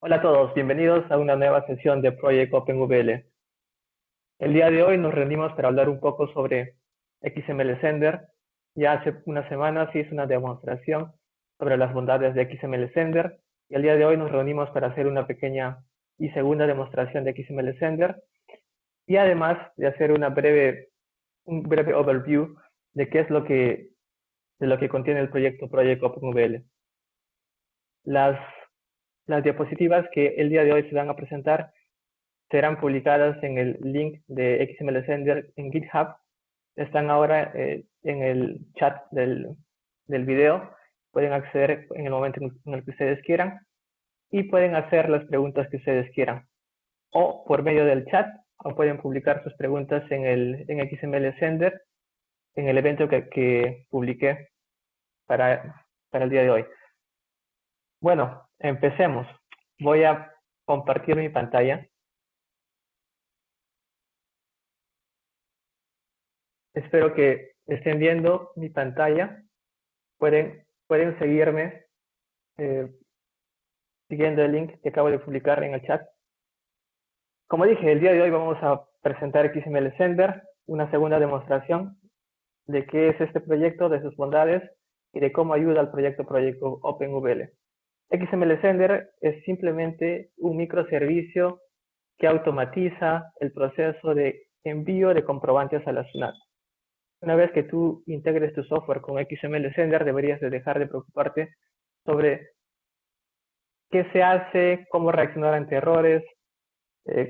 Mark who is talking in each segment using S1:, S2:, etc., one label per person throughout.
S1: Hola a todos, bienvenidos a una nueva sesión de Project OpenVL. El día de hoy nos reunimos para hablar un poco sobre XML Sender. Ya hace unas semanas hice una demostración sobre las bondades de XML Sender y el día de hoy nos reunimos para hacer una pequeña y segunda demostración de XML Sender y además de hacer un breve overview de qué es de lo que contiene el proyecto Project OpenVL. Las diapositivas que el día de hoy se van a presentar serán publicadas en el link de XML Sender en GitHub. Están ahora en el chat del video. Pueden acceder en el momento en el que ustedes quieran y pueden hacer las preguntas que ustedes quieran. O por medio del chat, o pueden publicar sus preguntas en XML Sender en el evento que publiqué para el día de hoy. Bueno, empecemos. Voy a compartir mi pantalla. Espero que estén viendo mi pantalla. Pueden seguirme siguiendo el link que acabo de publicar en el chat. Como dije, el día de hoy vamos a presentar XML Sender, una segunda demostración de qué es este proyecto, de sus bondades y de cómo ayuda al proyecto OpenVL. XML Sender es simplemente un microservicio que automatiza el proceso de envío de comprobantes a la SUNAT. Una vez que tú integres tu software con XML Sender, deberías de dejar de preocuparte sobre qué se hace, cómo reaccionar ante errores,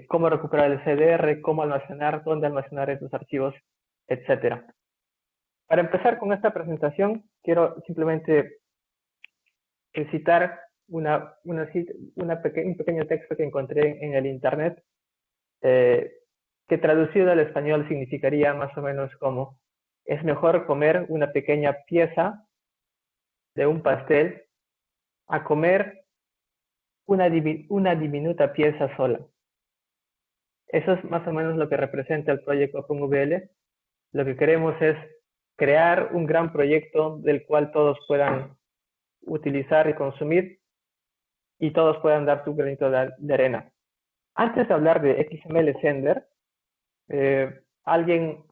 S1: cómo recuperar el CDR, cómo almacenar, dónde almacenar esos archivos, etc. Para empezar con esta presentación, quiero simplemente citar un pequeño texto que encontré en el internet, que traducido al español significaría más o menos como: es mejor comer una pequeña pieza de un pastel a comer una diminuta pieza sola. Eso es más o menos lo que representa el proyecto OpenVL. Lo que queremos es crear un gran proyecto del cual todos puedan utilizar y consumir y todos puedan dar su granito de arena. Antes de hablar de XML Sender, alguien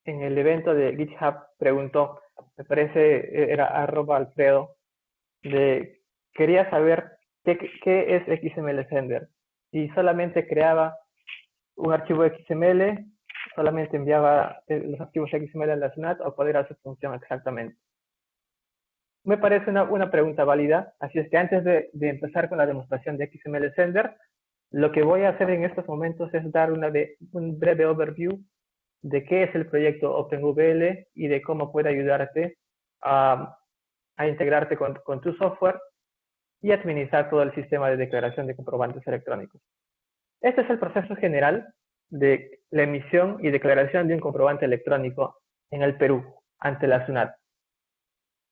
S1: en el evento de GitHub preguntó, me parece era @Alfredo, quería saber qué es XML Sender. Si solamente creaba un archivo XML, solamente enviaba los archivos XML a la SNAT, o cuál era su función exactamente. Me parece una pregunta válida, así es que antes de empezar con la demostración de XML Sender, lo que voy a hacer en estos momentos es dar un breve overview de qué es el proyecto OpenVL y de cómo puede ayudarte a integrarte con tu software y administrar todo el sistema de declaración de comprobantes electrónicos. Este es el proceso general de la emisión y declaración de un comprobante electrónico en el Perú ante la SUNAT.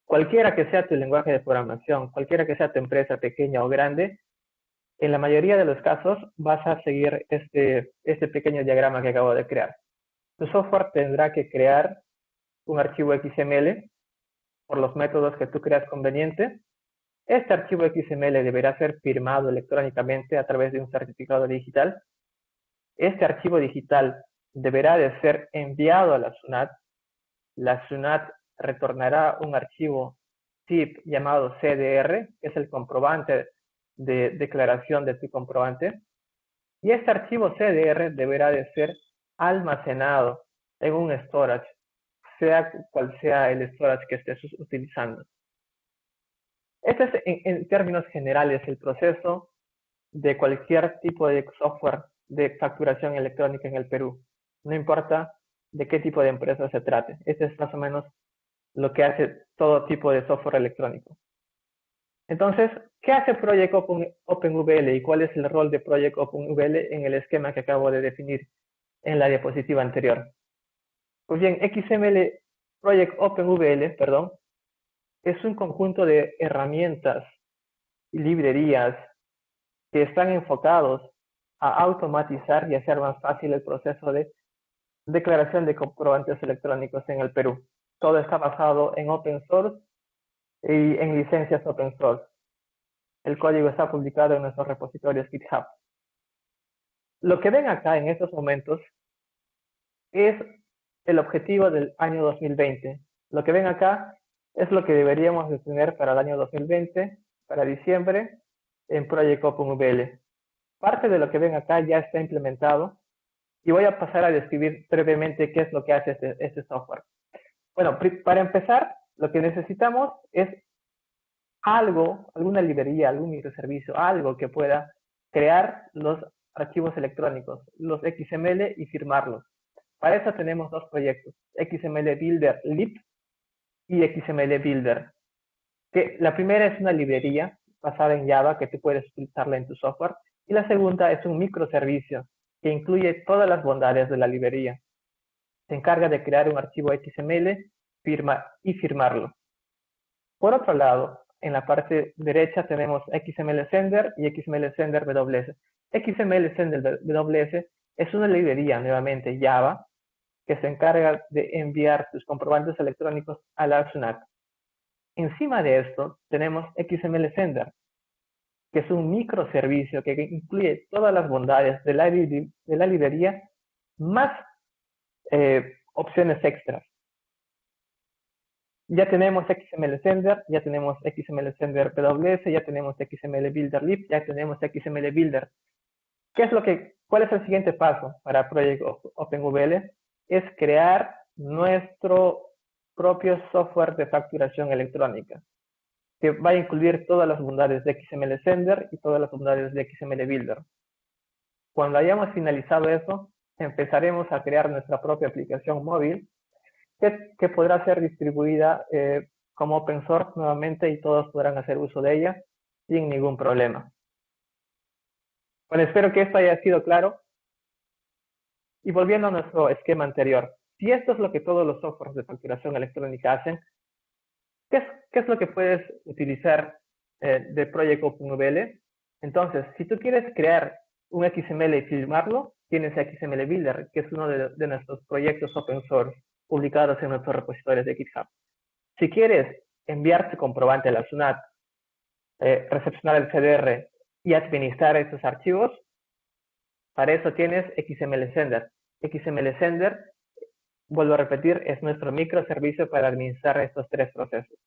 S1: Cualquiera que sea tu lenguaje de programación, cualquiera que sea tu empresa pequeña o grande, en la mayoría de los casos vas a seguir este pequeño diagrama que acabo de crear. Tu software tendrá que crear un archivo XML por los métodos que tú creas conveniente. Este archivo XML deberá ser firmado electrónicamente a través de un certificado digital. Este archivo digital deberá de ser enviado a la SUNAT. La SUNAT retornará un archivo zip llamado CDR, que es el comprobante de declaración de tu comprobante. Y este archivo CDR deberá de ser almacenado en un storage, sea cual sea el storage que estés utilizando. Este es, en términos generales, el proceso de cualquier tipo de software de facturación electrónica en el Perú. No importa de qué tipo de empresa se trate. Este es más o menos lo que hace todo tipo de software electrónico. Entonces, ¿qué hace Project OpenVL y cuál es el rol de Project OpenVL en el esquema que acabo de definir en la diapositiva anterior? Pues bien, Project OpenVL, es un conjunto de herramientas y librerías que están enfocados a automatizar y hacer más fácil el proceso de declaración de comprobantes electrónicos en el Perú. Todo está basado en open source y en licencias open source. El código está publicado en nuestros repositorios GitHub. Lo que ven acá en estos momentos es el objetivo del año 2020. Lo que ven acá es lo que deberíamos de tener para el año 2020, para diciembre, en Project OpenVL. Parte de lo que ven acá ya está implementado y voy a pasar a describir brevemente qué es lo que hace este software. Bueno, para empezar, lo que necesitamos es algo, alguna librería, algún microservicio, algo que pueda crear los archivos electrónicos, los XML y firmarlos. Para eso tenemos dos proyectos, XML Builder Lib y XML Builder. Que la primera es una librería basada en Java que tú puedes utilizarla en tu software y la segunda es un microservicio que incluye todas las bondades de la librería. Se encarga de crear un archivo XML y firmarlo. Por otro lado, en la parte derecha tenemos XML Sender y XML Sender WS. XML Sender WS es una librería, nuevamente Java, que se encarga de enviar tus comprobantes electrónicos a la SUNAT. Encima de esto tenemos XML Sender, que es un microservicio que incluye todas las bondades de la librería más opciones extras. Ya tenemos XML Sender, ya tenemos XML Sender PWS, ya tenemos XML Builder Lib, ya tenemos XML Builder. ¿Cuál es el siguiente paso para Project OpenVL? Es crear nuestro propio software de facturación electrónica, que va a incluir todas las bondades de XML Sender y todas las bondades de XML Builder. Cuando hayamos finalizado eso, empezaremos a crear nuestra propia aplicación móvil que podrá ser distribuida como open source nuevamente y todos podrán hacer uso de ella sin ningún problema. Bueno, espero que esto haya sido claro. Y volviendo a nuestro esquema anterior, si esto es lo que todos los softwares de facturación electrónica hacen, ¿qué es lo que puedes utilizar de Project OpenVL? Entonces, si tú quieres crear un XML y filmarlo, tienes XML Builder, que es uno de nuestros proyectos open source publicados en nuestros repositorios de GitHub. Si quieres enviar tu comprobante a la SUNAT, recepcionar el CDR y administrar esos archivos, para eso tienes XML Sender. XML Sender, vuelvo a repetir, es nuestro microservicio para administrar estos tres procesos.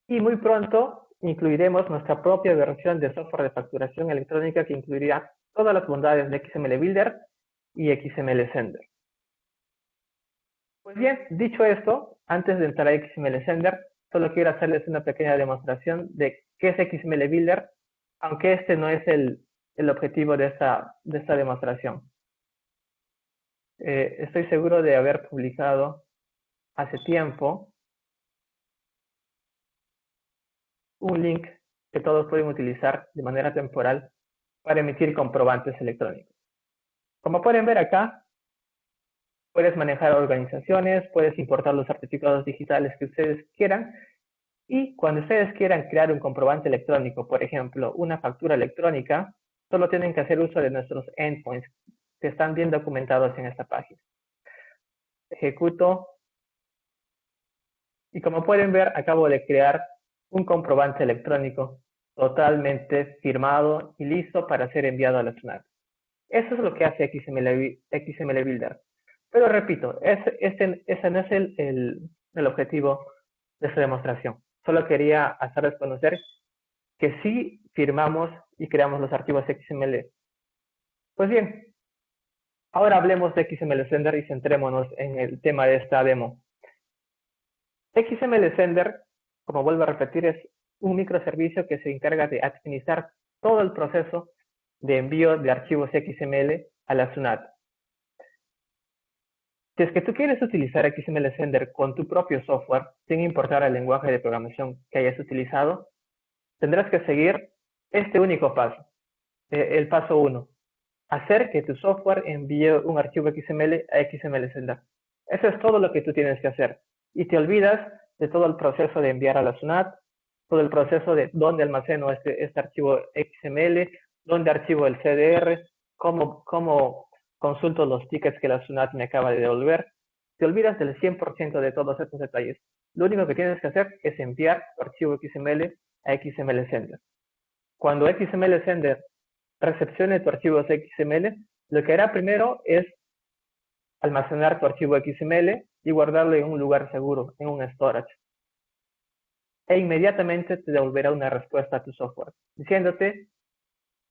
S1: Y muy pronto incluiremos nuestra propia versión de software de facturación electrónica que incluirá todas las bondades de XML Builder y XML Sender. Pues bien, dicho esto, antes de entrar a XML Sender, solo quiero hacerles una pequeña demostración de qué es XML Builder, aunque este no es el objetivo de esta demostración. Estoy seguro de haber publicado hace tiempo un link que todos pueden utilizar de manera temporal para emitir comprobantes electrónicos. Como pueden ver acá, puedes manejar organizaciones, puedes importar los certificados digitales que ustedes quieran y cuando ustedes quieran crear un comprobante electrónico, por ejemplo, una factura electrónica, solo tienen que hacer uso de nuestros endpoints que están bien documentados en esta página. Ejecuto y como pueden ver, acabo de crear un comprobante electrónico totalmente firmado y listo para ser enviado a la SUNAT. Eso es lo que hace XML Builder. Pero repito, ese no es el objetivo de esta demostración. Solo quería hacerles conocer que sí firmamos y creamos los archivos XML. Pues bien, ahora hablemos de XML Sender y centrémonos en el tema de esta demo. XML Sender, como vuelvo a repetir, es un microservicio que se encarga de administrar todo el proceso de envío de archivos XML a la SUNAT. Si es que tú quieres utilizar XML Sender con tu propio software, sin importar el lenguaje de programación que hayas utilizado, tendrás que seguir este único paso, el paso 1. Hacer que tu software envíe un archivo XML a XML Sender. Eso es todo lo que tú tienes que hacer. Y te olvidas de todo el proceso de enviar a la SUNAT, todo el proceso de dónde almaceno este archivo XML, dónde archivo el CDR, cómo consulto los tickets que la SUNAT me acaba de devolver. Te olvidas del 100% de todos estos detalles. lo único que tienes que hacer es enviar tu archivo XML a XML Sender. Cuando XML Sender recepcione tu archivo XML, lo que hará primero es almacenar tu archivo XML y guardarlo en un lugar seguro, en un storage. E inmediatamente te devolverá una respuesta a tu software, diciéndote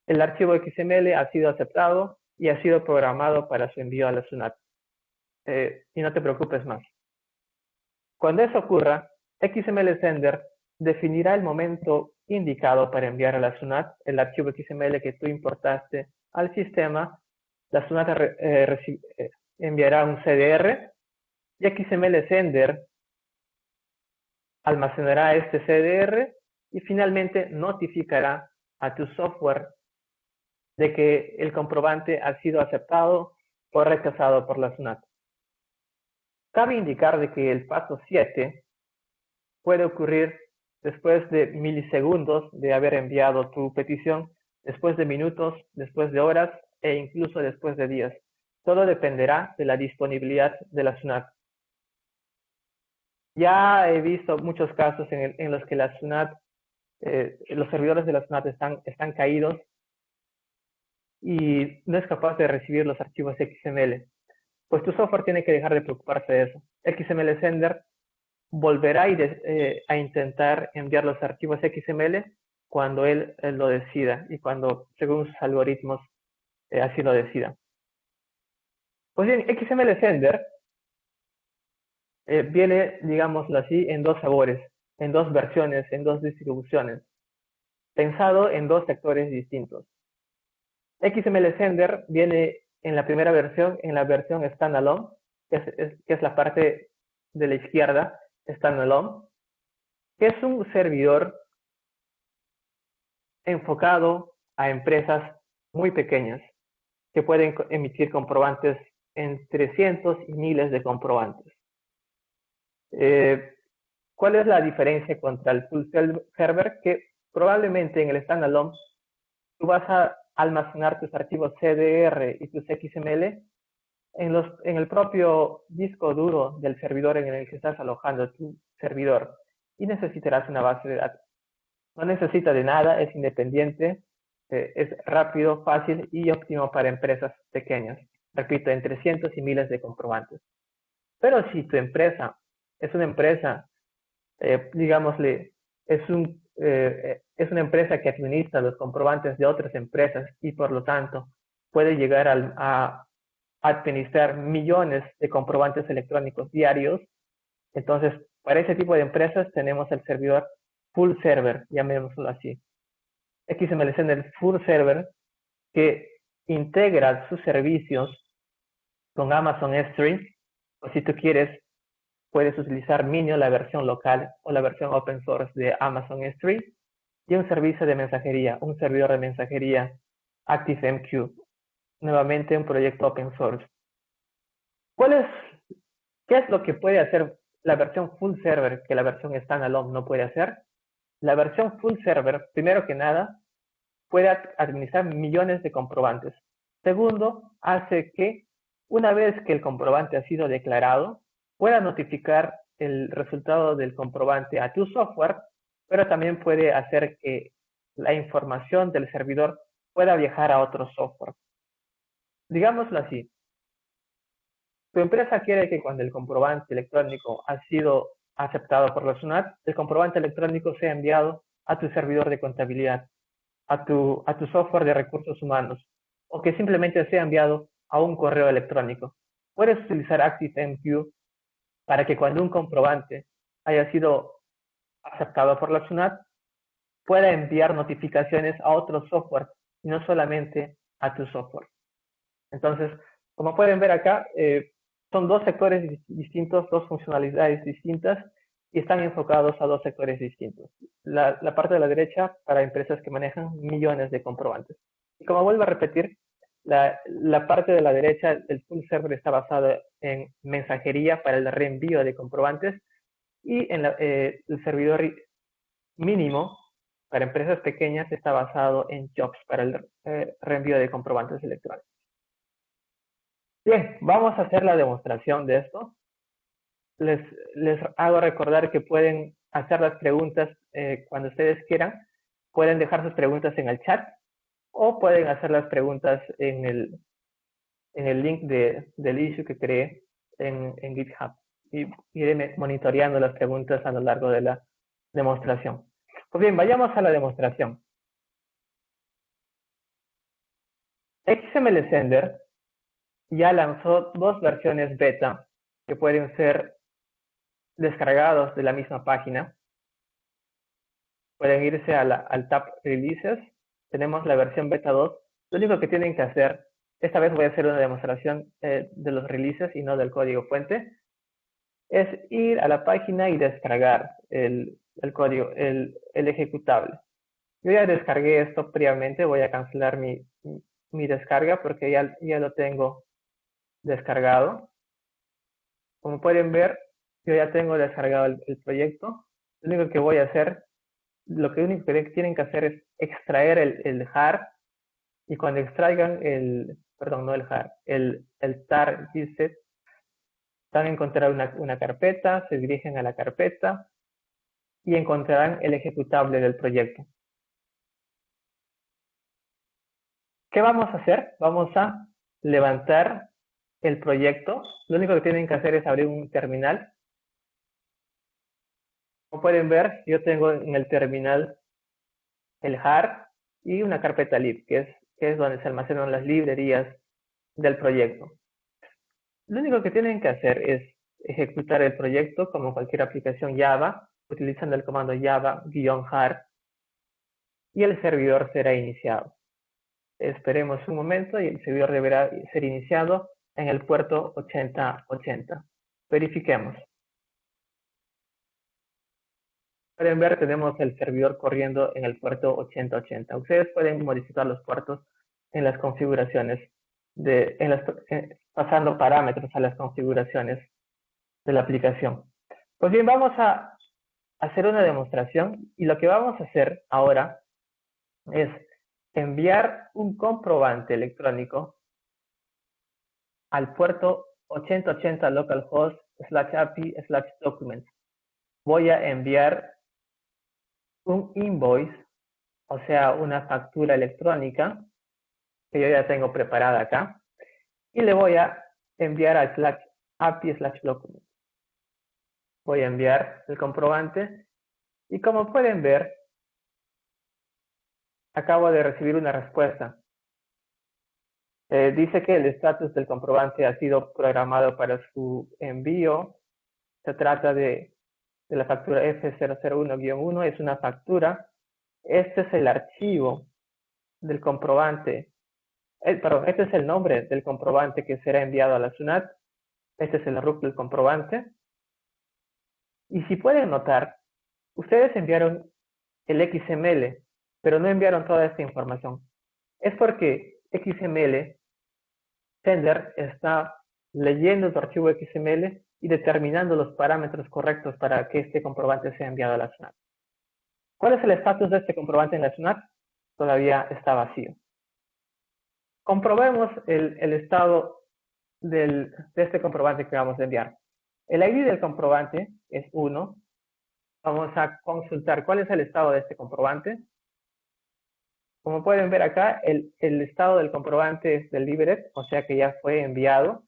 S1: el archivo XML ha sido aceptado y ha sido programado para su envío a la SUNAT. Y no te preocupes más. Cuando eso ocurra, XML Sender definirá el momento indicado para enviar a la SUNAT el archivo XML que tú importaste al sistema. La SUNAT enviará un CDR y XML Sender almacenará este CDR y finalmente notificará a tu software de que el comprobante ha sido aceptado o rechazado por la SUNAT. Cabe indicar de que el paso 7 puede ocurrir después de milisegundos de haber enviado tu petición, después de minutos, después de horas e incluso después de días. Todo dependerá de la disponibilidad de la SUNAT. Ya he visto muchos casos en los que la SUNAT, los servidores de la SUNAT están caídos y no es capaz de recibir los archivos XML. Pues tu software tiene que dejar de preocuparse de eso. XML Sender volverá a intentar enviar los archivos XML cuando él lo decida y cuando, según sus algoritmos, así lo decida. Pues bien, XML Sender viene, digámoslo así, en dos sabores, en dos versiones, en dos distribuciones, pensado en dos sectores distintos. XML Sender viene en la primera versión, en la versión standalone, que es la parte de la izquierda, standalone, que es un servidor enfocado a empresas muy pequeñas que pueden emitir comprobantes entre cientos y miles de comprobantes. ¿Cuál es la diferencia contra el full server? Que probablemente en el standalone tú vas a almacenar tus archivos CDR y tus XML en el propio disco duro del servidor en el que estás alojando tu servidor y necesitarás una base de datos. No necesita de nada, es independiente, es rápido, fácil y óptimo para empresas pequeñas. Repito, entre cientos y miles de comprobantes. Pero si tu empresa es una empresa, digámosle, es una empresa que administra los comprobantes de otras empresas y por lo tanto puede llegar a administrar millones de comprobantes electrónicos diarios, entonces para ese tipo de empresas tenemos el servidor full server, llamémoslo así. XML Sender full server que integra sus servicios con Amazon S3, o si tú quieres puedes utilizar Minio, la versión local o la versión open source de Amazon S3 y un servicio de mensajería, un servidor de mensajería ActiveMQ, nuevamente un proyecto open source. ¿Qué es lo que puede hacer la versión full server que la versión standalone no puede hacer? La versión full server, primero que nada, puede administrar millones de comprobantes. Segundo, hace que una vez que el comprobante ha sido declarado, pueda notificar el resultado del comprobante a tu software, pero también puede hacer que la información del servidor pueda viajar a otro software. Digámoslo así, tu empresa quiere que cuando el comprobante electrónico ha sido aceptado por la SUNAT, el comprobante electrónico sea enviado a tu servidor de contabilidad, a tu software de recursos humanos, o que simplemente sea enviado a un correo electrónico. Puedes utilizar ActiveMQ para que cuando un comprobante haya sido aceptado por la SUNAT, pueda enviar notificaciones a otro software y no solamente a tu software. Entonces, como pueden ver acá, son dos sectores distintos, dos funcionalidades distintas y están enfocados a dos sectores distintos. La parte de la derecha para empresas que manejan millones de comprobantes. Y como vuelvo a repetir, la parte de la derecha del full server está basada en mensajería para el reenvío de comprobantes y en el servidor mínimo para empresas pequeñas está basado en jobs para el reenvío de comprobantes electrónicos. Bien, vamos a hacer la demostración de esto. les, les hago recordar que pueden hacer las preguntas cuando ustedes quieran. Pueden dejar sus preguntas en el chat o pueden hacer las preguntas en el link del issue que creé en GitHub. Y iré monitoreando las preguntas a lo largo de la demostración. Pues bien, vayamos a la demostración. XML Sender ya lanzó dos versiones beta que pueden ser descargados de la misma página. Pueden irse al tab Releases. Tenemos la versión beta 2. Lo único que tienen que hacer, esta vez voy a hacer una demostración de los releases y no del código fuente, es ir a la página y descargar el código, el ejecutable. Yo ya descargué esto previamente, voy a cancelar mi descarga porque ya lo tengo descargado. Como pueden ver, yo ya tengo descargado el proyecto. Lo único que voy a hacer, lo único que tienen que hacer es extraer el jar, y cuando extraigan perdón, no el jar, el tar gset, van a encontrar una carpeta, se dirigen a la carpeta y encontrarán el ejecutable del proyecto. ¿Qué vamos a hacer? Vamos a levantar el proyecto. Lo único que tienen que hacer es abrir un terminal. Como pueden ver, yo tengo en el terminal el jar y una carpeta lib, que es donde se almacenan las librerías del proyecto. Lo único que tienen que hacer es ejecutar el proyecto como cualquier aplicación Java, utilizando el comando java-jar, y el servidor será iniciado. Esperemos un momento y el servidor deberá ser iniciado en el puerto 8080. Verifiquemos. Pueden ver, tenemos el servidor corriendo en el puerto 8080. Ustedes pueden modificar los puertos en las configuraciones, pasando parámetros a las configuraciones de la aplicación. Pues bien, vamos a hacer una demostración y lo que vamos a hacer ahora es enviar un comprobante electrónico al puerto 8080 localhost /api/documents. Voy a enviar un invoice, o sea, una factura electrónica que yo ya tengo preparada acá, y le voy a enviar al /api/documents. Voy a enviar el comprobante y como pueden ver, acabo de recibir una respuesta. Dice que el estatus del comprobante ha sido programado para su envío. Se trata de la factura F001-1, es una factura. Este es el archivo del comprobante. Perdón, este es el nombre del comprobante que será enviado a la SUNAT. Este es el RUC del comprobante. Y si pueden notar, ustedes enviaron el XML, pero no enviaron toda esta información. Es porque XML Sender está leyendo tu archivo XML y determinando los parámetros correctos para que este comprobante sea enviado a la SUNAT. ¿Cuál es el estatus de este comprobante en la SUNAT? Todavía está vacío. Comprobemos el estado de este comprobante que vamos a enviar. El ID del comprobante es 1. Vamos a consultar cuál es el estado de este comprobante. Como pueden ver acá, el estado del comprobante es delivered, o sea que ya fue enviado.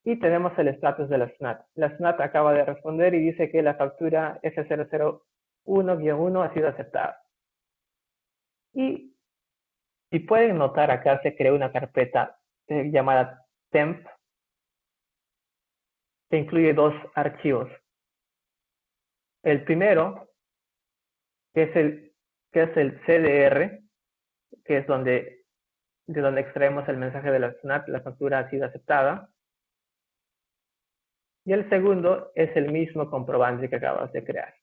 S1: Y tenemos el estatus de la SUNAT. La SUNAT acaba de responder y dice que la factura F001-1 ha sido aceptada. Y si pueden notar acá se creó una carpeta llamada temp que incluye dos archivos. El primero, que es el CDR, que es de donde extraemos el mensaje de la SUNAT, la factura ha sido aceptada. Y el segundo es el mismo comprobante que acabas de crear.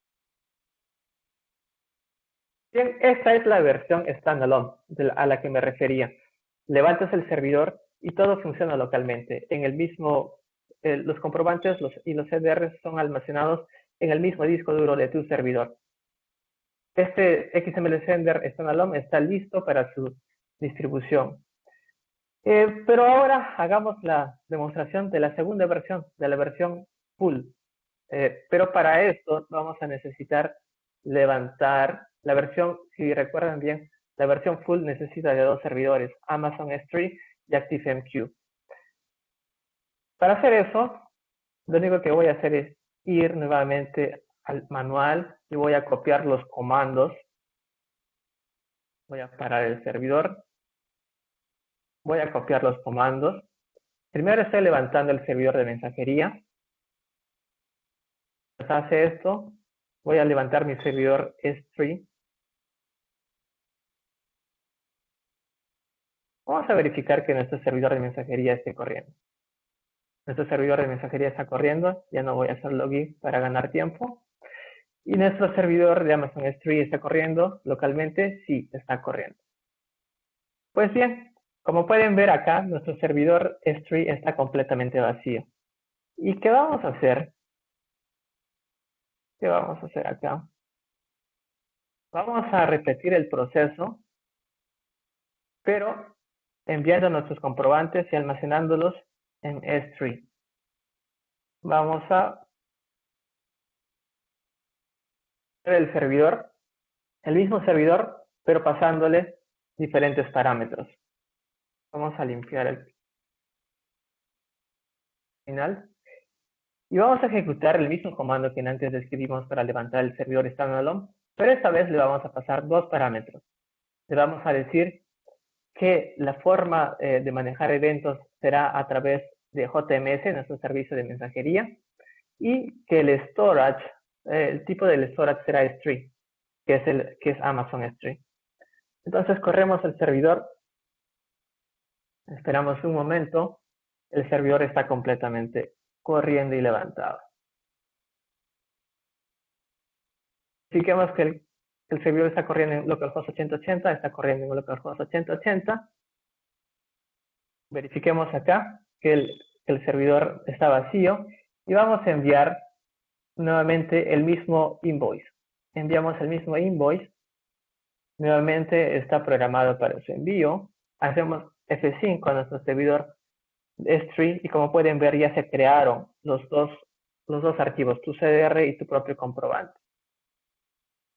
S1: Bien, esta es la versión standalone a la que me refería. Levantas el servidor y todo funciona localmente. En el mismo, los comprobantes y los CDR son almacenados en el mismo disco duro de tu servidor. Este XML Sender standalone está listo para su distribución. Pero ahora hagamos la demostración de la segunda versión, de la versión full. Pero para esto vamos a necesitar levantar la versión, si recuerdan bien, la versión full necesita de dos servidores, Amazon S3 y ActiveMQ. Para hacer eso, lo único que voy a hacer es ir nuevamente al manual y voy a copiar los comandos. Voy a parar el servidor. Voy a copiar los comandos. Primero estoy levantando el servidor de mensajería. Mientras hace esto, voy a levantar mi servidor S3. Vamos a verificar que nuestro servidor de mensajería esté corriendo. Nuestro servidor de mensajería está corriendo. Ya no voy a hacer login para ganar tiempo. Y nuestro servidor de Amazon S3 está corriendo localmente. Sí, está corriendo. Pues bien, como pueden ver acá, nuestro servidor S3 está completamente vacío. ¿Y qué vamos a hacer? ¿Qué vamos a hacer acá? Vamos a repetir el proceso, pero enviando nuestros comprobantes y almacenándolos en S3. Vamos a ver el mismo servidor, pero pasándole diferentes parámetros. Vamos a limpiar el final. Y vamos a ejecutar el mismo comando que antes describimos para levantar el servidor standalone, pero esta vez le vamos a pasar dos parámetros. Le vamos a decir que la forma de manejar eventos será a través de JMS, nuestro servicio de mensajería, y que el storage, el tipo del storage será S3, que es Amazon S3. Entonces corremos el servidor, esperamos un momento, el servidor está completamente corriendo y levantado. Verifiquemos que el servidor está corriendo en localhost 8080, está corriendo en localhost 8080. Verifiquemos acá que el servidor está vacío y vamos a enviar nuevamente el mismo invoice. Enviamos el mismo invoice, nuevamente está programado para su envío. Hacemos F5 a nuestro servidor S3 y como pueden ver ya se crearon los dos archivos, tu CDR y tu propio comprobante.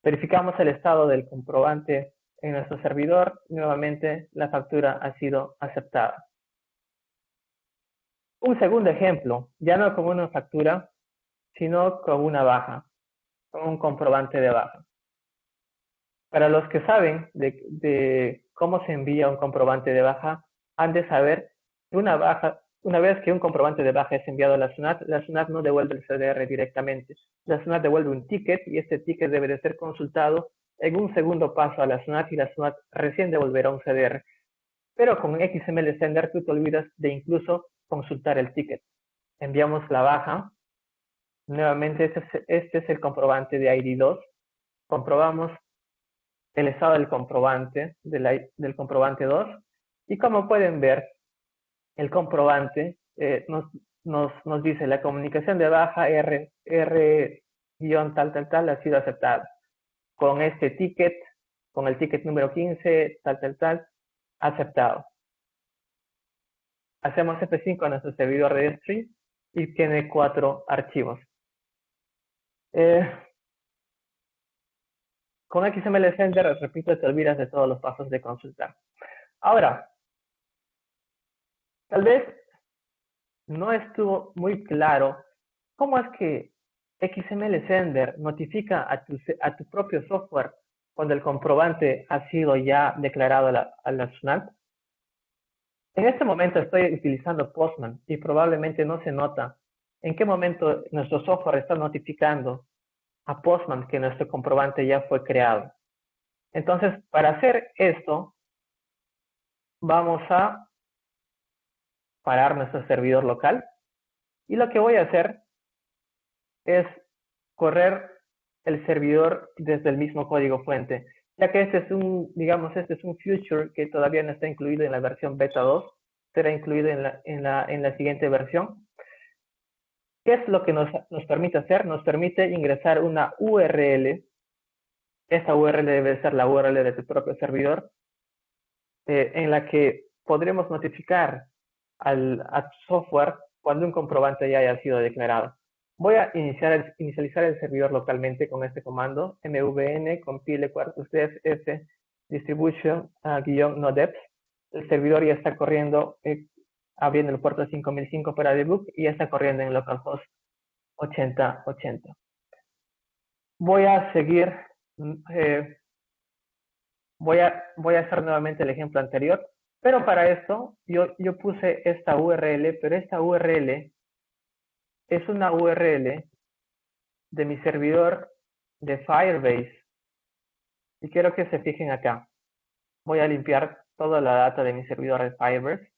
S1: Verificamos el estado del comprobante en nuestro servidor. Nuevamente la factura ha sido aceptada. Un segundo ejemplo, ya no con una factura, sino con una baja, con un comprobante de baja. Para los que saben de cómo se envía un comprobante de baja, han de saber que una vez que un comprobante de baja es enviado a la SUNAT no devuelve el CDR directamente. La SUNAT devuelve un ticket y este ticket debe de ser consultado en un segundo paso a la SUNAT y la SUNAT recién devolverá un CDR. Pero con XML Sender tú te olvidas de incluso consultar el ticket. Enviamos la baja. Nuevamente este es el comprobante de ID2. Comprobamos el estado del comprobante, del comprobante 2. Y como pueden ver, el comprobante nos dice la comunicación de baja R-tal ha sido aceptada. Con este ticket, con el ticket número 15, tal, aceptado. Hacemos F5 a nuestro servidor de S3 y tiene 4 archivos. Con XML Sender, repito, te olvidas de todos los pasos de consultar. Ahora, tal vez no estuvo muy claro cómo es que XML Sender notifica a tu propio software cuando el comprobante ha sido ya declarado a la SUNAT. En este momento estoy utilizando Postman y probablemente no se nota en qué momento nuestro software está notificando a Postman que nuestro comprobante ya fue creado. Entonces, para hacer esto, vamos a parar nuestro servidor local y lo que voy a hacer es correr el servidor desde el mismo código fuente, ya que este es un feature que todavía no está incluido en la versión beta 2, será incluido en la siguiente versión. ¿Qué es lo que nos permite hacer? Nos permite ingresar una URL. Esta URL debe ser la URL de tu propio servidor, en la que podremos notificar a tu software cuando un comprobante ya haya sido declarado. Voy a inicializar el servidor localmente con este comando, mvn compile quartus s distribution -nodeps. El servidor ya está corriendo, abriendo el puerto 5005 para debug y ya está corriendo en localhost 8080. Voy a seguir, voy a hacer nuevamente el ejemplo anterior, pero para esto yo puse esta URL, pero esta URL es una URL de mi servidor de Firebase. Y quiero que se fijen acá. Voy a limpiar toda la data de mi servidor de Firebase.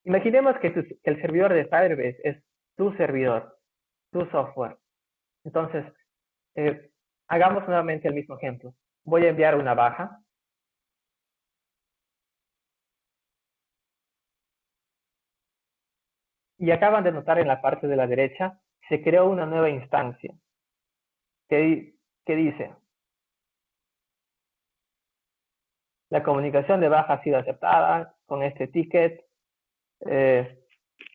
S1: Imaginemos que el servidor de Firebase es tu servidor, tu software. Entonces, hagamos nuevamente el mismo ejemplo. Voy a enviar una baja. Y acaban de notar en la parte de la derecha, se creó una nueva instancia que dice: la comunicación de baja ha sido aceptada con este ticket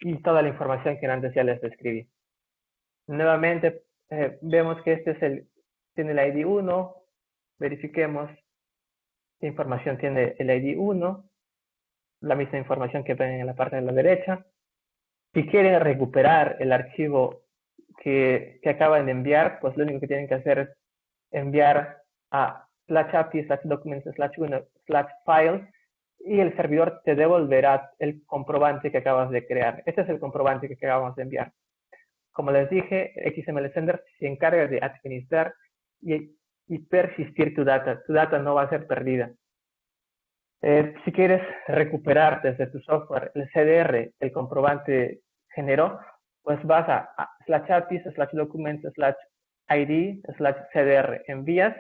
S1: y toda la información que antes ya les describí. Nuevamente, vemos que este tiene el ID 1, verifiquemos qué información tiene el ID 1, la misma información que ven en la parte de la derecha. Si quieren recuperar el archivo que acaban de enviar, pues lo único que tienen que hacer es enviar a /api/documents/1/file y el servidor te devolverá el comprobante que acabas de crear. Este es el comprobante que acabamos de enviar. Como les dije, XML Sender se encarga de administrar y persistir tu data. Tu data no va a ser perdida. Si quieres recuperar desde tu software el CDR, el comprobante generó, pues vas a /API/documents/ID/CDR, envías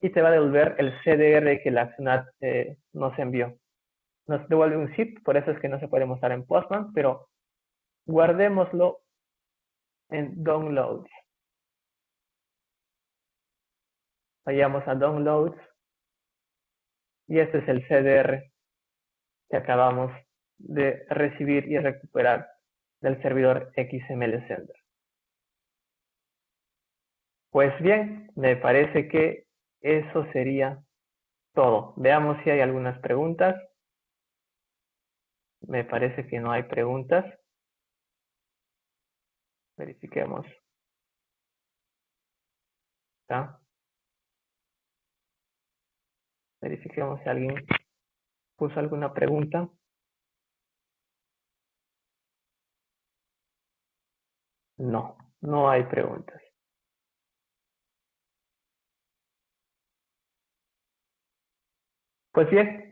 S1: y te va a devolver el CDR que la SUNAT nos envió. Nos devuelve un zip, por eso es que no se puede mostrar en Postman, pero guardémoslo en Downloads. Vayamos a Downloads y este es el CDR que acabamos de recibir y recuperar del servidor XML Sender. Pues bien, me parece que eso sería todo. Veamos si hay algunas preguntas. Me parece que no hay preguntas. Verifiquemos. ¿Está? Verifiquemos si alguien puso alguna pregunta. No, no hay preguntas. Pues bien,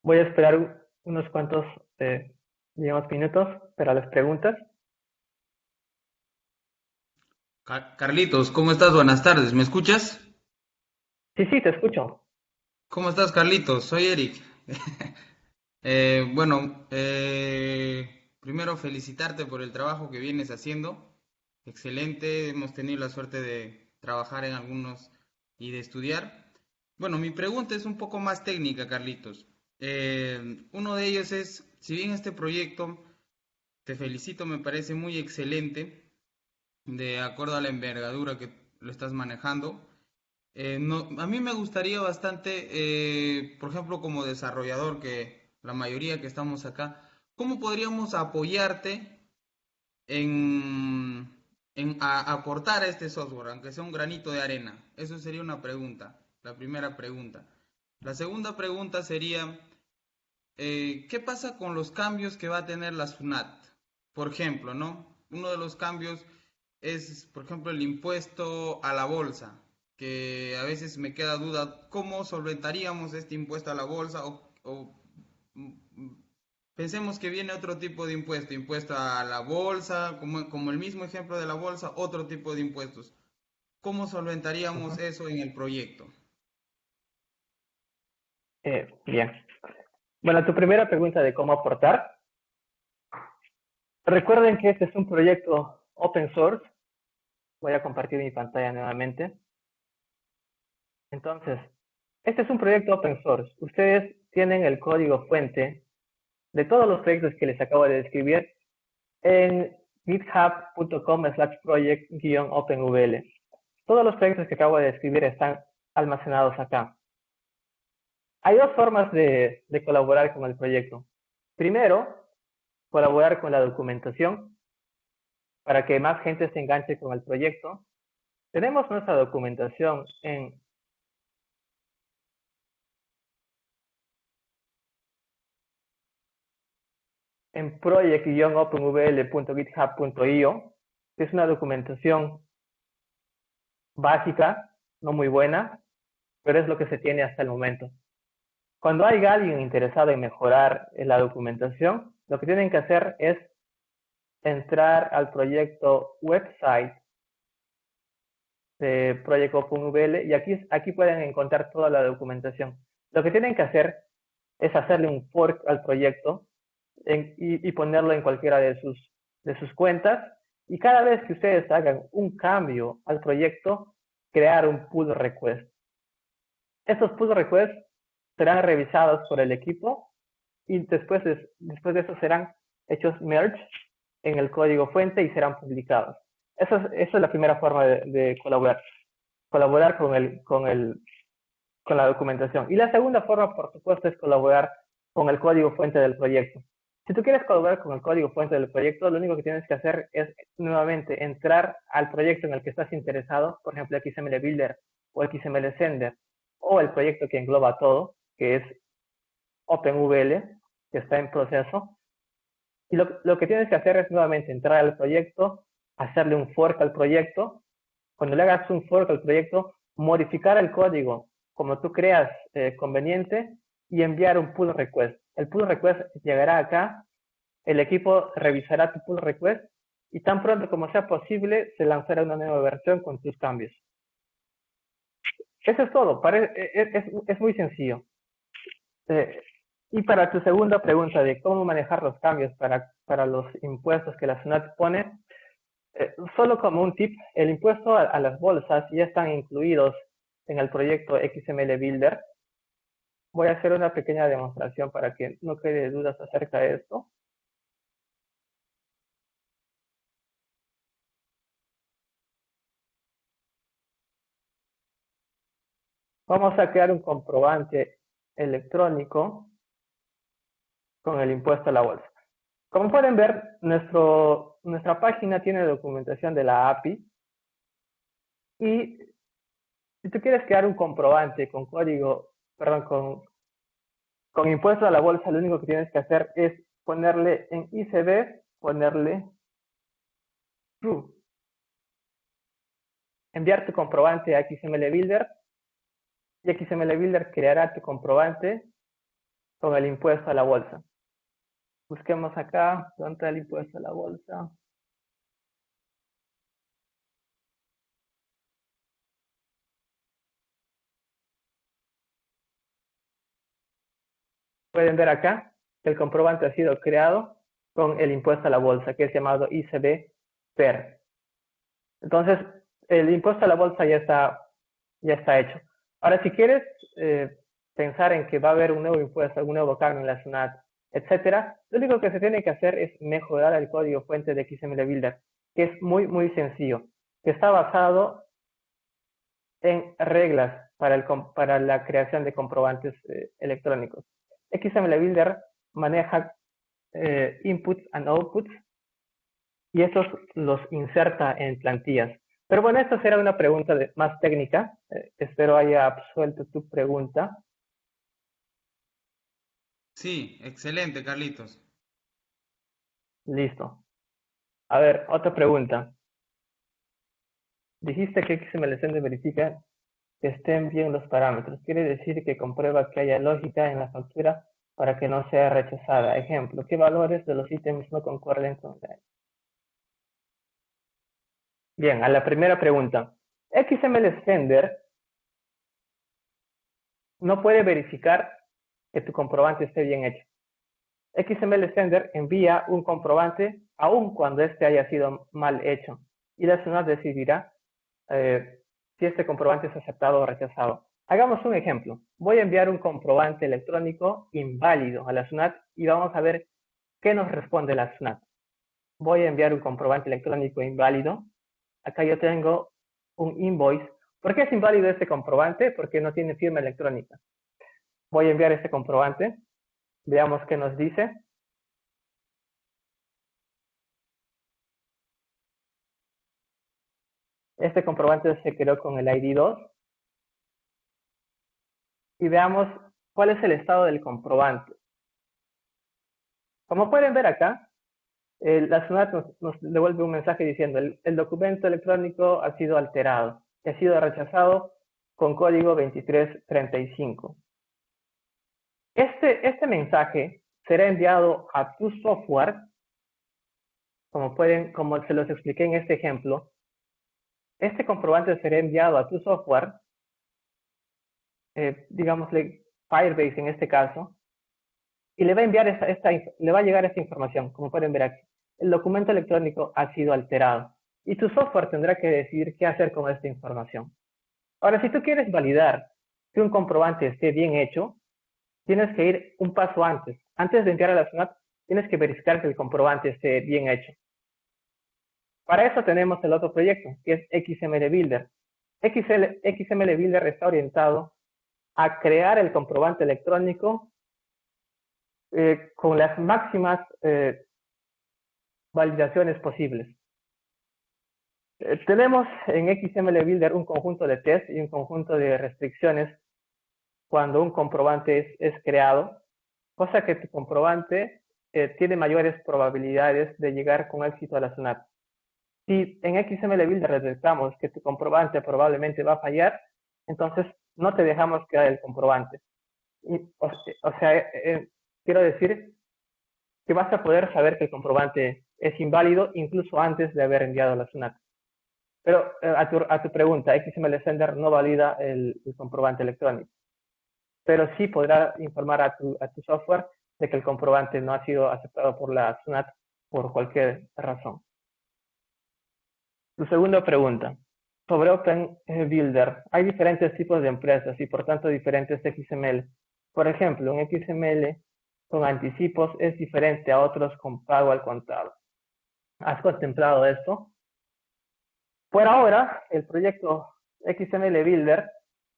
S1: voy a esperar unos cuantos, digamos, minutos para las preguntas.
S2: Carlitos, ¿cómo estás? Buenas tardes, ¿me escuchas?
S1: Sí, te escucho.
S2: ¿Cómo estás, Carlitos? Soy Eric. Primero felicitarte por el trabajo que vienes haciendo. Excelente, hemos tenido la suerte de trabajar en algunos y de estudiar. Bueno, mi pregunta es un poco más técnica, Carlitos. Uno de ellos es, si bien este proyecto, te felicito, me parece muy excelente, de acuerdo a la envergadura que lo estás manejando. No, a mí me gustaría bastante, por ejemplo, como desarrollador, que la mayoría que estamos acá, ¿cómo podríamos apoyarte en aportar a este software, aunque sea un granito de arena? Eso sería una pregunta, la primera pregunta. La segunda pregunta sería, ¿qué pasa con los cambios que va a tener la SUNAT? Por ejemplo, ¿no? Uno de los cambios es, por ejemplo, el impuesto a la bolsa, que a veces me queda duda, ¿cómo solventaríamos este impuesto a la bolsa? Pensemos que viene otro tipo de impuesto, impuesto a la bolsa, como el mismo ejemplo de la bolsa, otro tipo de impuestos. ¿Cómo solventaríamos
S1: Ujú.
S2: eso en el proyecto?
S1: Bien. Bueno, tu primera pregunta de cómo aportar. Recuerden que este es un proyecto open source. Voy a compartir mi pantalla nuevamente. Entonces, este es un proyecto open source. Ustedes tienen el código fuente de todos los proyectos que les acabo de describir en github.com/project-openvl. Todos los proyectos que acabo de describir están almacenados acá. Hay dos formas de colaborar con el proyecto. Primero, colaborar con la documentación para que más gente se enganche con el proyecto. Tenemos nuestra documentación en project-openvl.github.io, que es una documentación básica, no muy buena, pero es lo que se tiene hasta el momento. Cuando hay alguien interesado en mejorar la documentación, lo que tienen que hacer es entrar al proyecto website de Project OpenVL y aquí pueden encontrar toda la documentación. Lo que tienen que hacer es hacerle un fork al proyecto y ponerlo en cualquiera de sus cuentas, y cada vez que ustedes hagan un cambio al proyecto, crear un pull request. Estos pull requests serán revisados por el equipo y después de eso serán hechos merge en el código fuente y serán publicados. Esa es la primera forma de colaborar con la documentación. Y la segunda forma, por supuesto, es colaborar con el código fuente del proyecto. Si tú quieres colaborar con el código fuente del proyecto, lo único que tienes que hacer es nuevamente entrar al proyecto en el que estás interesado, por ejemplo, XML Builder o XML Sender, o el proyecto que engloba todo, que es OpenVL, que está en proceso. Y lo que tienes que hacer es nuevamente entrar al proyecto, hacerle un fork al proyecto. Cuando le hagas un fork al proyecto, modificar el código como tú creas conveniente y enviar un pull request. El pull request llegará acá, el equipo revisará tu pull request y tan pronto como sea posible se lanzará una nueva versión con tus cambios. Eso es todo, es muy sencillo. Y para tu segunda pregunta de cómo manejar los cambios para los impuestos que la SUNAT pone, solo como un tip, el impuesto a las bolsas ya están incluidos en el proyecto XML Builder. Voy a hacer una pequeña demostración para que no quede dudas acerca de esto. Vamos a crear un comprobante electrónico con el impuesto a la bolsa. Como pueden ver, nuestra página tiene documentación de la API. Y si tú quieres crear un comprobante con con impuesto a la bolsa, lo único que tienes que hacer es ponerle en ICB, ponerle true. Enviar tu comprobante a XML Builder y XML Builder creará tu comprobante con el impuesto a la bolsa. Busquemos acá, ¿dónde está el impuesto a la bolsa? Pueden ver acá que el comprobante ha sido creado con el impuesto a la bolsa, que es llamado ICB PER. Entonces, el impuesto a la bolsa ya está hecho. Ahora, si quieres pensar en que va a haber un nuevo impuesto, algún nuevo cargo en la SUNAT, etcétera, lo único que se tiene que hacer es mejorar el código fuente de XML Builder, que es muy, muy sencillo, que está basado en reglas para la creación de comprobantes electrónicos. XML Builder maneja inputs and outputs y esos los inserta en plantillas. Pero bueno, esta será una pregunta más técnica. Espero haya absuelto tu pregunta.
S2: Sí, excelente, Carlitos.
S1: Listo. A ver, otra pregunta. Dijiste que XML Sender verifica que estén bien los parámetros. Quiere decir que comprueba que haya lógica en la factura para que no sea rechazada. Ejemplo, ¿qué valores de los ítems no concuerden con la... Bien, a la primera pregunta. XML Sender no puede verificar que tu comprobante esté bien hecho. XML Sender envía un comprobante aun cuando este haya sido mal hecho y la SUNAT decidirá si este comprobante es aceptado o rechazado. Hagamos un ejemplo. Voy a enviar un comprobante electrónico inválido a la SUNAT y vamos a ver qué nos responde la SUNAT. Voy a enviar un comprobante electrónico inválido. Acá yo tengo un invoice. ¿Por qué es inválido este comprobante? Porque no tiene firma electrónica. Voy a enviar este comprobante. Veamos qué nos dice. Este comprobante se creó con el ID 2. Y veamos cuál es el estado del comprobante. Como pueden ver acá, la SUNAT nos devuelve un mensaje diciendo el documento electrónico ha sido alterado y ha sido rechazado con código 2335. Este mensaje será enviado a tu software, como se los expliqué en este ejemplo. Este comprobante será enviado a tu software, digámosle Firebase en este caso, y le va a enviar le va a llegar esta información, como pueden ver aquí. El documento electrónico ha sido alterado y tu software tendrá que decidir qué hacer con esta información. Ahora, si tú quieres validar que un comprobante esté bien hecho, tienes que ir un paso antes. Antes de enviar a la SUNAT, tienes que verificar que el comprobante esté bien hecho. Para eso tenemos el otro proyecto, que es XML Builder. XML Builder está orientado a crear el comprobante electrónico con las máximas validaciones posibles. Tenemos en XML Builder un conjunto de tests y un conjunto de restricciones cuando un comprobante es creado, cosa que tu comprobante tiene mayores probabilidades de llegar con éxito a la SUNAT. Si en XML Builder detectamos que tu comprobante probablemente va a fallar, entonces no te dejamos crear el comprobante. O sea, quiero decir que vas a poder saber que el comprobante es inválido incluso antes de haber enviado a la SUNAT. Pero a tu pregunta, XML Sender no valida el comprobante electrónico, pero sí podrá informar a tu software de que el comprobante no ha sido aceptado por la SUNAT por cualquier razón. Tu segunda pregunta, sobre Open Builder. Hay diferentes tipos de empresas y por tanto diferentes XML. Por ejemplo, un XML con anticipos es diferente a otros con pago al contado. ¿Has contemplado esto? Por ahora, el proyecto XML Builder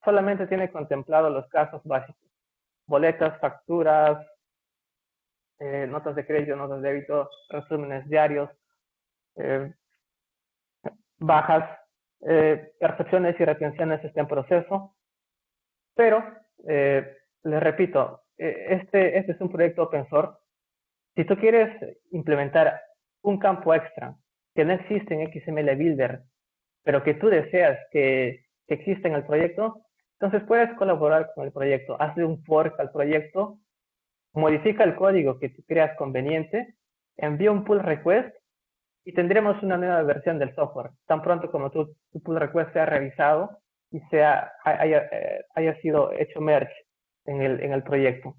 S1: solamente tiene contemplado los casos básicos. Boletas, facturas, notas de crédito, notas de débito, resúmenes diarios, bajas, percepciones y retenciones está en proceso, pero les repito, este es un proyecto open source. Si tú quieres implementar un campo extra que no existe en XML Builder, pero que tú deseas que exista en el proyecto, entonces puedes colaborar con el proyecto. Hazle un fork al proyecto, modifica el código que tú creas conveniente, envía un pull request y tendremos una nueva versión del software. Tan pronto como tu pull request sea revisado y haya sido hecho merge en el proyecto.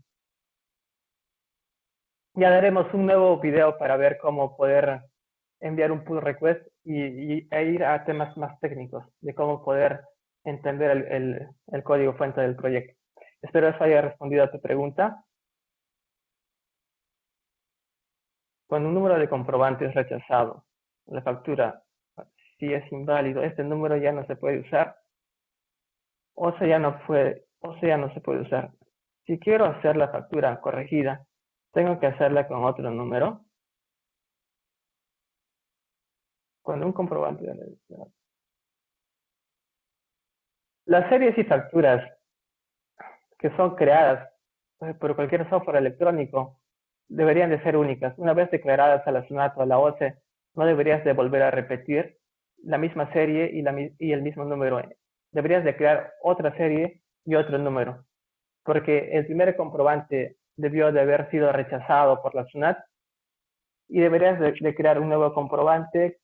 S1: Ya daremos un nuevo video para ver cómo poder enviar un pull request e ir a temas más técnicos de cómo poder entender el código fuente del proyecto. Espero eso haya respondido a tu pregunta. Cuando un número de comprobante es rechazado, la factura, si es inválido, este número ya no se puede usar o sea, ya no se puede usar. Si quiero hacer la factura corregida, tengo que hacerla con otro número. Cuando un comprobante de la las series y facturas que son creadas por cualquier software electrónico deberían de ser únicas. Una vez declaradas a la SUNAT o a la OCE, no deberías de volver a repetir la misma serie y el mismo número. Deberías de crear otra serie y otro número, porque el primer comprobante debió de haber sido rechazado por la SUNAT y deberías de crear un nuevo comprobante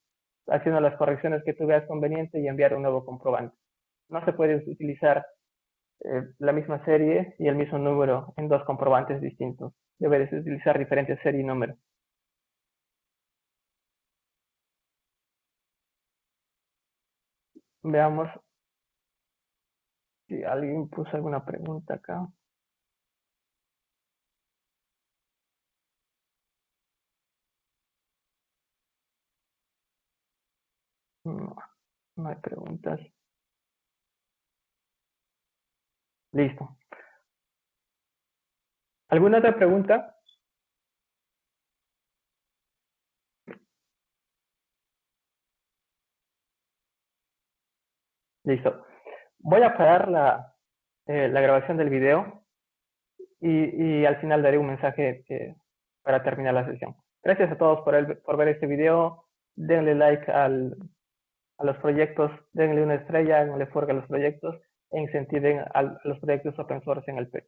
S1: haciendo las correcciones que tú veas conveniente y enviar un nuevo comprobante. No se puede utilizar la misma serie y el mismo número en dos comprobantes distintos. Debes utilizar diferentes serie y número. Veamos Si alguien puso alguna pregunta acá. No, no hay preguntas. Listo. ¿Alguna otra pregunta? Listo. Voy a parar la grabación del video y al final daré un mensaje para terminar la sesión. Gracias a todos por ver este video. Denle like a los proyectos, denle una estrella, háganle fuerza a los proyectos e incentiven a los proyectos open source en el Perú.